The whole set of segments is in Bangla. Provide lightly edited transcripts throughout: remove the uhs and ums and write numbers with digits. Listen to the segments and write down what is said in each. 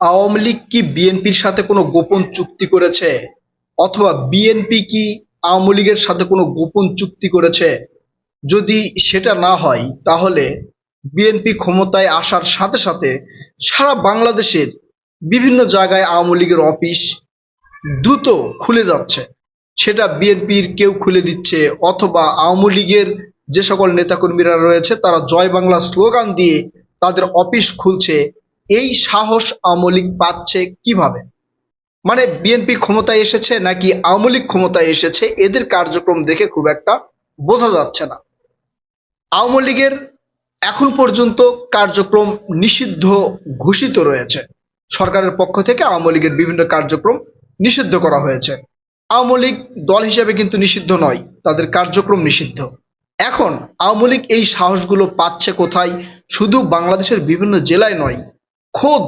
আওয়ামী লীগ কি বিএনপির সাথে কোনো গোপন চুক্তি করেছে, অথবা বিএনপি কি আওয়ামী লীগের সাথে কোনো গোপন চুক্তি করেছে? যদি সেটা না হয় তাহলে বিএনপি ক্ষমতায় আসার সাথে সাথে সারা বাংলাদেশের বিভিন্ন জায়গায় আওয়ামী লীগের অফিস দ্রুত খুলে যাচ্ছে। সেটা বিএনপির কেউ খুলে দিচ্ছে, অথবা আওয়ামী লীগের যে সকল নেতাকর্মীরা রয়েছে তারা জয় বাংলা স্লোগান দিয়ে তাদের অফিস খুলছে। এই সাহস আওয়ামী লীগ পাচ্ছে কিভাবে? মানে বিএনপি ক্ষমতায় এসেছে নাকি আওয়ামী লীগ ক্ষমতায় এসেছে, এদের কার্যক্রম দেখে খুব একটা বোঝা যাচ্ছে না। আওয়ামী লীগের এখন পর্যন্ত কার্যক্রম নিষিদ্ধ ঘোষিত রয়েছে। সরকারের পক্ষ থেকে আওয়ামী লীগের বিভিন্ন কার্যক্রম নিষিদ্ধ করা হয়েছে। আওয়ামী লীগ দল হিসেবে কিন্তু নিষিদ্ধ নয়, তাদের কার্যক্রম নিষিদ্ধ। এখন আওয়ামী লীগ এই সাহসগুলো পাচ্ছে কোথায়? শুধু বাংলাদেশের বিভিন্ন জেলায় নয়, খোদ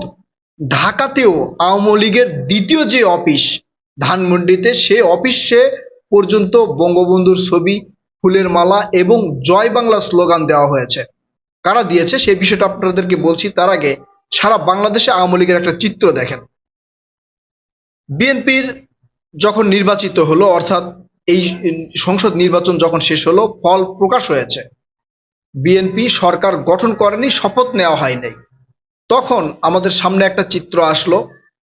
ঢাকাতেও আওয়ামী লীগের দ্বিতীয় যে অফিস ধানমন্ডিতে, সে অফিসে পর্যন্ত বঙ্গবন্ধুর ছবি, ফুলের মালা এবং জয় বাংলা স্লোগান দেওয়া হয়েছে। কারা দিয়েছে সেই বিষয়টা আপনাদেরকে বলছি, তার আগে সারা বাংলাদেশে আওয়ামী লীগের একটা চিত্র দেখেন। বিএনপির যখন নির্বাচিত হলো, অর্থাৎ এই সংসদ নির্বাচন যখন শেষ হলো, ফল প্রকাশ হয়েছে, বিএনপি সরকার গঠন করেনি, শপথ নেওয়া হয়নি। তখন আমাদের সামনে একটা চিত্র আসলো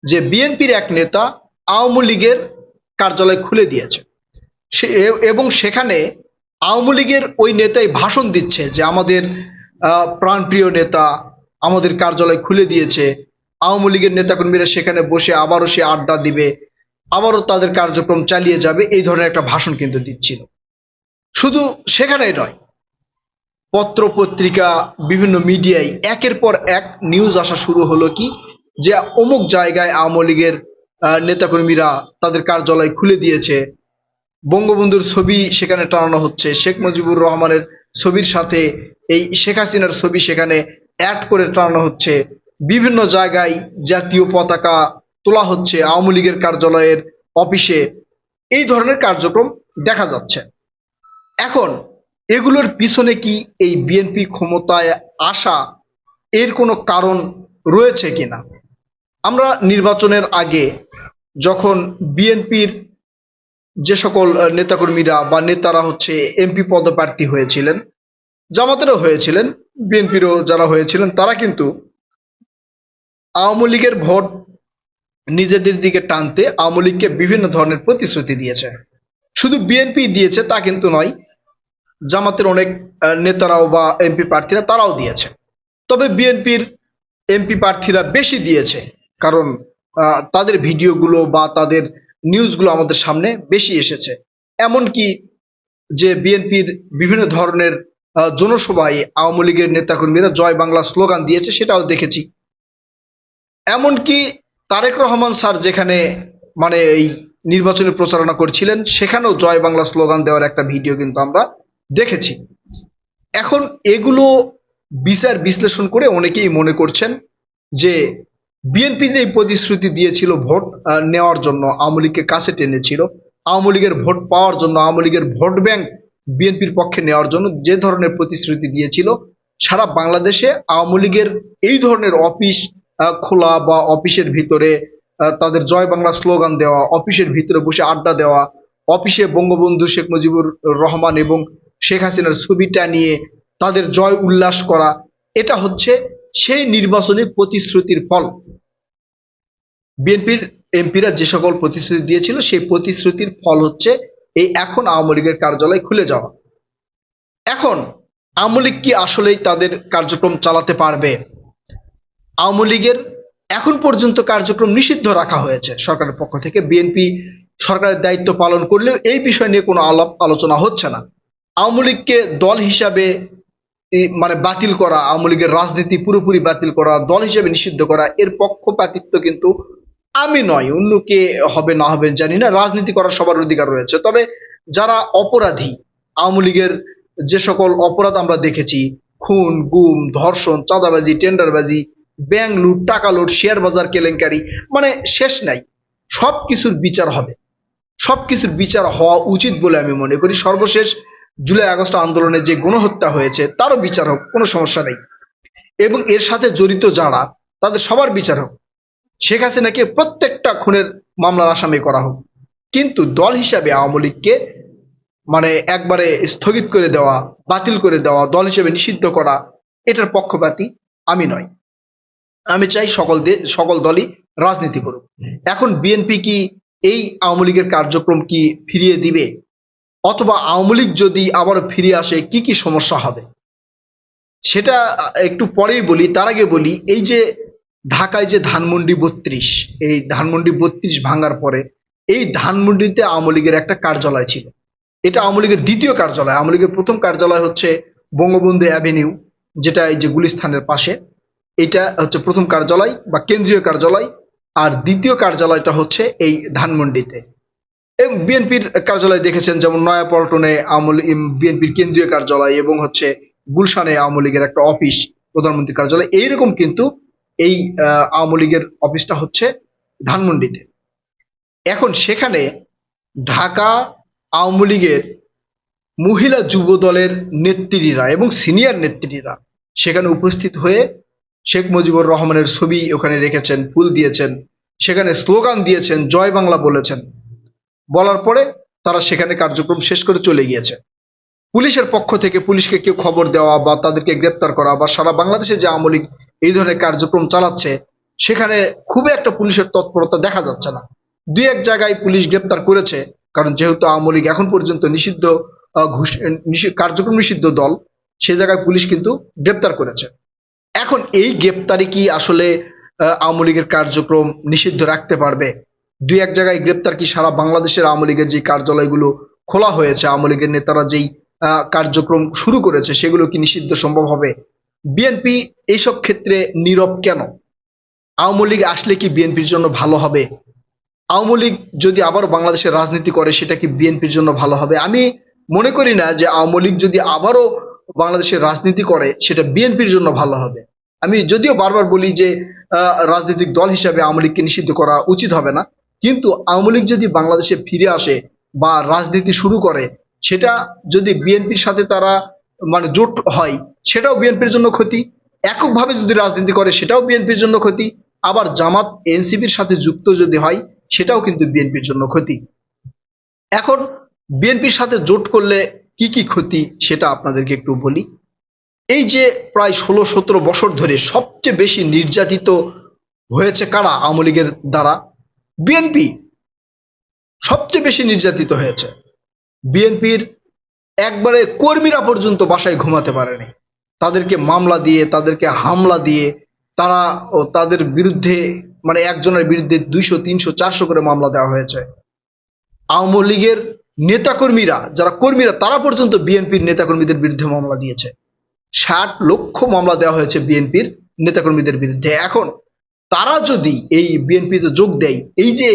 যে বিএনপির এক নেতা আওয়ামী লীগের কার্যালয় খুলে দিয়েছে। এবং সেখানে আওয়ামী লীগের ওই নেতাই ভাষণ দিচ্ছে যে আমাদের প্রাণপ্রিয় নেতা আমাদের কার্যালয় খুলে দিয়েছে। আওয়ামী লীগের নেতাকর্মীরা সেখানে বসে আবারও সে আড্ডা দিবে, আবারও তাদের কার্যক্রম চালিয়ে যাবে, এই ধরনের একটা ভাষণ কিন্তু দিচ্ছিল। শুধু সেখানেই নয়, পত্র পত্রিকা বিভিন্ন মিডিয়ায় একের পর এক নিউজ আসা শুরু হলো কি, যে অমুক জায়গায় আওয়ামী লীগের নেতাকর্মীরা তাদের কার্যালয় খুলে দিয়েছে, বঙ্গবন্ধুর ছবি সেখানে টানানো হচ্ছে, শেখ মুজিবুর রহমানের ছবির সাথে এই শেখ হাসিনার ছবি সেখানে অ্যাড করে টানানো হচ্ছে, বিভিন্ন জায়গায় জাতীয় পতাকা তোলা হচ্ছে আওয়ামী লীগের কার্যালয়ের অফিসে। এই ধরনের কার্যক্রম দেখা যাচ্ছে। এখন এগুলোর পিছনে কি এই বিএনপি ক্ষমতায় আসা এর কোনো কারণ রয়েছে কিনা? আমরা নির্বাচনের আগে যখন বিএনপির যে সকল নেতাকর্মীরা বা নেতারা হচ্ছে এমপি পদপ্রার্থী হয়েছিলেন, জামাতেরও হয়েছিলেন, বিএনপিরও যারা হয়েছিলেন, তারা কিন্তু আওয়ামী লীগের ভোট নিজেদের দিকে টানতে আওয়ামী লীগকে বিভিন্ন ধরনের প্রতিশ্রুতি দিয়েছে। শুধু বিএনপি দিয়েছে তা কিন্তু নয়, জামাতের অনেক নেতারাও বা এমপি প্রার্থীরা তারাও দিয়েছে। তবে বিএনপির এমপি প্রার্থীরা বেশি দিয়েছে, কারণ তাদের ভিডিওগুলো বা তাদের নিউজগুলো আমাদের সামনে বেশি এসেছে। এমনকি যে বিএনপির বিভিন্ন ধরনের জনসভায় আওয়ামী লীগের নেতাকর্মীরা জয় বাংলা স্লোগান দিয়েছে, সেটাও দেখেছি। এমনকি তারেক রহমান স্যার যেখানে মানে এই নির্বাচনী প্রচারণা করছিলেন, সেখানেও জয় বাংলা স্লোগান দেওয়ার একটা ভিডিও কিন্তু আমরা দেখেছি। এখন এগুলো বিচার বিশ্লেষণ করে অনেকেই মনে করছেন যে বিএনপি যে প্রতিশ্রুতি দিয়েছিল ভোট নেওয়ার জন্য, আওয়ামী লীগকে কাছে টেনেছিল, আওয়ামী লীগের ভোট পাওয়ার জন্য, আওয়ামী লীগের ভোট ব্যাংক বিএনপির পক্ষে নেওয়ার জন্য যে ধরনের প্রতিশ্রুতি দিয়েছিল, সারা বাংলাদেশে আওয়ামী লীগের এই ধরনের অফিস খোলা বা অফিসের ভিতরে তাদের জয় বাংলা স্লোগান দেওয়া, অফিসের ভিতরে বসে আড্ডা দেওয়া, অফিসে বঙ্গবন্ধু শেখ মুজিবুর রহমান এবং শেখ হাসিনার ছবিটা নিয়ে তাদের জয় উল্লাস করা, এটা হচ্ছে সেই নির্বাচনী প্রতিশ্রুতির ফল। বিএনপির এমপিরা যে সকল প্রতিশ্রুতি দিয়েছিল, সেই প্রতিশ্রুতির ফল হচ্ছে এই এখন আওয়ামী লীগের কার্যালয় খুলে যাওয়া। এখন আওয়ামী লীগ কি আসলেই তাদের কার্যক্রম চালাতে পারবে? আওয়ামী লীগের এখন পর্যন্ত কার্যক্রম নিষিদ্ধ রাখা হয়েছে সরকারের পক্ষ থেকে। বিএনপি সরকারের দায়িত্ব পালন করলেও এই বিষয় নিয়ে কোনো আলাপ আলোচনা হচ্ছে না। আওয়ামী লীগকে দল হিসাবে মানে বাতিল করা, আওয়ামী লীগের রাজনীতি পুরোপুরি বাতিল করা, দল হিসেবে নিষিদ্ধ করা, এর পক্ষপাতিত্ব কিন্তু আমি নয়, অন্য কে হবে না হবে জানি না, রাজনীতি করার সবার অধিকার রয়েছে। তবে যারা অপরাধী, আওয়ামী লীগের যে সকল অপরাধ আমরা দেখেছি, খুন গুম ধর্ষণ চাঁদাবাজি টেন্ডারবাজি ব্যাংক লুট টাকা লুট শেয়ার বাজার কেলেঙ্কারি, মানে শেষ নাই, সবকিছুর বিচার হবে, সবকিছুর বিচার হওয়া উচিত বলে আমি মনে করি। সর্বশেষ জুলাই আগস্ট আন্দোলনে যে গণহত্যা হয়েছে তারও বিচার হোক, কোনো সমস্যা নেই, এবং এর সাথে জড়িত যারা, তাদের সবার বিচার হোক। শেখ হাসিনাকে প্রত্যেকটা খুনের মামলার আসামি করা হোক, কিন্তু দল হিসাবে আওয়ামী লীগকে মানে একবারে স্থগিত করে দেওয়া, বাতিল করে দেওয়া, দল হিসেবে নিষিদ্ধ করা, এটার পক্ষপাতী আমি নয়। আমি চাই সকল দলই রাজনীতি করুক। এখন বিএনপি কি এই আওয়ামী লীগের কার্যক্রম কি ফিরিয়ে দিবে, অথবা আওয়ামী লীগ যদি আবারও ফিরে আসে কি কি সমস্যা হবে, সেটা একটু পরেই বলি। তার আগে বলি, এই যে ঢাকায় যে ধানমন্ডি 32, এই ধানমন্ডি 32 ভাঙার পরে এই ধানমন্ডিতে আওয়ামী লীগের একটা কার্যালয় ছিল। এটা আওয়ামী লীগের দ্বিতীয় কার্যালয়। আওয়ামী লীগের প্রথম কার্যালয় হচ্ছে বঙ্গবন্ধু অ্যাভিনিউ, যেটা এই যে গুলিস্তানের পাশে, এটা হচ্ছে প্রথম কার্যালয় বা কেন্দ্রীয় কার্যালয়। আর দ্বিতীয় কার্যালয়টা হচ্ছে এই ধানমন্ডিতে। এবং বিএনপির কার্যালয় দেখেছেন, যেমন নয়াপল্টনে বিএনপির কেন্দ্রীয় কার্যালয়, এবং হচ্ছে গুলশানে আওয়ামী লীগের একটা অফিস, প্রধানমন্ত্রীর কার্যালয়, এইরকম কিন্তু এই আওয়ামী লীগের অফিসটা হচ্ছে ধানমন্ডিতে। এখন সেখানে ঢাকা আওয়ামী লীগের মহিলা যুব দলের নেত্রীরা এবং সিনিয়র নেত্রীরা সেখানে উপস্থিত হয়ে শেখ মুজিবুর রহমানের ছবি ওখানে রেখেছেন, ফুল দিয়েছেন, সেখানে স্লোগান দিয়েছেন, জয় বাংলা বলেছেন। বলার পরে তারা সেখানে কার্যক্রম শেষ করে চলে গিয়েছে। পুলিশের পক্ষ থেকে পুলিশকে কেউ খবর দেওয়া বা তাদেরকে গ্রেপ্তার করা, বা সারা বাংলাদেশে যে আওয়ামী লীগ এই ধরনের কার্যক্রম চালাচ্ছে সেখানে খুব একটা পুলিশের তৎপরতা দেখা যাচ্ছে না। দুই এক জায়গায় পুলিশ গ্রেপ্তার করেছে, কারণ যেহেতু আওয়ামী লীগ এখন পর্যন্ত নিষিদ্ধ কার্যক্রম নিষিদ্ধ দল, সে জায়গায় পুলিশ কিন্তু গ্রেপ্তার করেছে। এখন এই গ্রেপ্তারি কি আসলে আওয়ামী লীগের কার্যক্রম নিষিদ্ধ রাখতে পারবে? দুই এক জায়গায় গ্রেপ্তার কি সারা বাংলাদেশের আওয়ামী লীগের যে কার্যালয়গুলো খোলা হয়েছে, আওয়ামী লীগের নেতারা যেই কার্যক্রম শুরু করেছে, সেগুলো কি নিষিদ্ধ সম্ভব হবে? বিএনপি এইসব ক্ষেত্রে নীরব কেন? আওয়ামী লীগ আসলে কি বিএনপির জন্য ভালো হবে? আওয়ামী লীগ যদি আবারও বাংলাদেশের রাজনীতি করে সেটা কি বিএনপির জন্য ভালো হবে? আমি মনে করি না যে আওয়ামী লীগ যদি আবারও বাংলাদেশের রাজনীতি করে সেটা বিএনপির জন্য ভালো হবে। আমি যদিও বারবার বলি যে রাজনৈতিক দল হিসাবে আওয়ামী লীগকে নিষিদ্ধ করা উচিত হবে না, কিন্তু আওয়ামী লীগ যদি বাংলাদেশে ফিরে আসে বা রাজনীতি শুরু করে, সেটা যদি বিএনপির সাথে তারা মানে জোট হয়, সেটাও বিএনপির জন্য ক্ষতি। এককভাবে যদি রাজনীতি করে সেটাও বিএনপির জন্য ক্ষতি। আবার জামাত এনসিপির সাথে যুক্ত যদি হয় সেটাও কিন্তু বিএনপির জন্য ক্ষতি। এখন বিএনপির সাথে জোট করলে কি কি ক্ষতি সেটা আপনাদেরকে একটু বলি। এই যে প্রায় 16-17 বছর ধরে সবচেয়ে বেশি নির্যাতিত হয়েছে কারা আওয়ামী লীগের দ্বারা? বিএনপি সবচেয়ে বেশি নির্যাতিত হয়েছে। বিএনপির একবারে কর্মীরা পর্যন্ত বাসায় ঘুমাতে পারেনি, তাদেরকে মামলা দিয়ে, তাদেরকে হামলা দিয়ে, তারা তাদের বিরুদ্ধে মানে একজনের বিরুদ্ধে 200, 300, 400 করে মামলা দেওয়া হয়েছে। আওয়ামী লীগের নেতাকর্মীরা, যারা কর্মীরা, তারা পর্যন্ত বিএনপির নেতাকর্মীদের বিরুদ্ধে মামলা দিয়েছে। 60 লক্ষ মামলা দেওয়া হয়েছে বিএনপির নেতাকর্মীদের বিরুদ্ধে। এখন তারা যদি এই বিএনপিতে যোগ দেয়, এই যে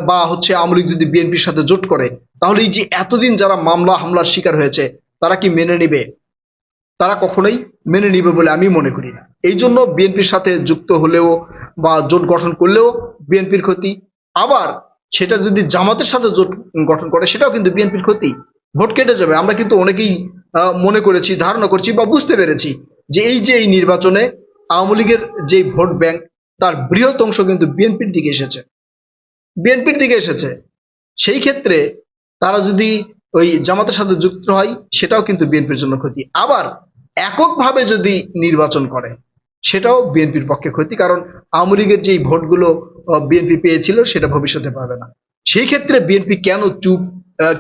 বা হচ্ছে আওয়ামী লীগ যদি বিএনপির সাথে জোট করে, তাহলে এই যে এতদিন যারা মামলা হামলার শিকার হয়েছে তারা কি মেনে নেবে? তারা কখনোই মেনে নিবে বলে আমি মনে করি না। এই জন্য বিএনপির সাথে যুক্ত হলেও বা জোট গঠন করলেও বিএনপির ক্ষতি। আবার সেটা যদি জামাতের সাথে জোট গঠন করে সেটাও কিন্তু বিএনপির ক্ষতি। ভোট কেটে যাবে। আমরা কিন্তু অনেকেই মনে করেছি, ধারণা করছি বা বুঝতে পেরেছি যে এই নির্বাচনে আওয়ামী লীগের যে ভোট ব্যাংক, তার বৃহৎ অংশ কিন্তু বিএনপির দিকে এসেছে। সেই ক্ষেত্রে তারা যদি ওই জামাতের সাথে যুক্ত হয় সেটাও কিন্তু বিএনপির জন্য ক্ষতি। আবার এককভাবে যদি নির্বাচন করে সেটাও বিএনপির পক্ষে ক্ষতি, কারণ আওয়ামী লীগের যেই ভোটগুলো বিএনপি পেয়েছিল সেটা ভবিষ্যতে পাবে না। সেই ক্ষেত্রে বিএনপি কেন চুপ?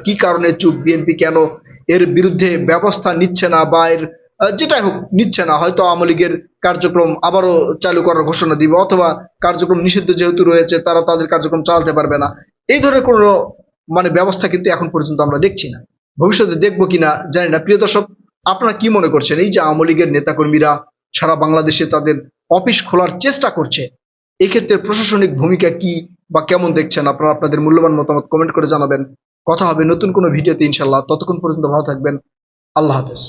কি কারণে চুপ? বিএনপি কেন এর বিরুদ্ধে ব্যবস্থা নিচ্ছে না, বা এর যেটাই হোক নিচ্ছে না? হয়তো আওয়ামী লীগের কার্যক্রম আবারও চালু করার ঘোষণা দিবে, অথবা কার্যক্রম নিষিদ্ধ যেহেতু রয়েছে তারা তাদের কার্যক্রম চালাতে পারবে না। এই ধরনের কোনো মানে ব্যবস্থা কিন্তু এখন পর্যন্ত আমরা দেখছি না। ভবিষ্যতে দেখবো কিনা জানি না। প্রিয় দর্শক, আপনারা কি মনে করছেন? এই যে আওয়ামী লীগের নেতাকর্মীরা সারা বাংলাদেশে তাদের অফিস খোলার চেষ্টা করছে, এক্ষেত্রে প্রশাসনিক ভূমিকা কি বা কেমন দেখছেন? আপনারা আপনাদের মূল্যবান মতামত কমেন্ট করে জানাবেন। কথা হবে নতুন কোনো ভিডিওতে ইনশাল্লাহ। ততক্ষণ পর্যন্ত ভালো থাকবেন। আল্লাহ হাফেজ।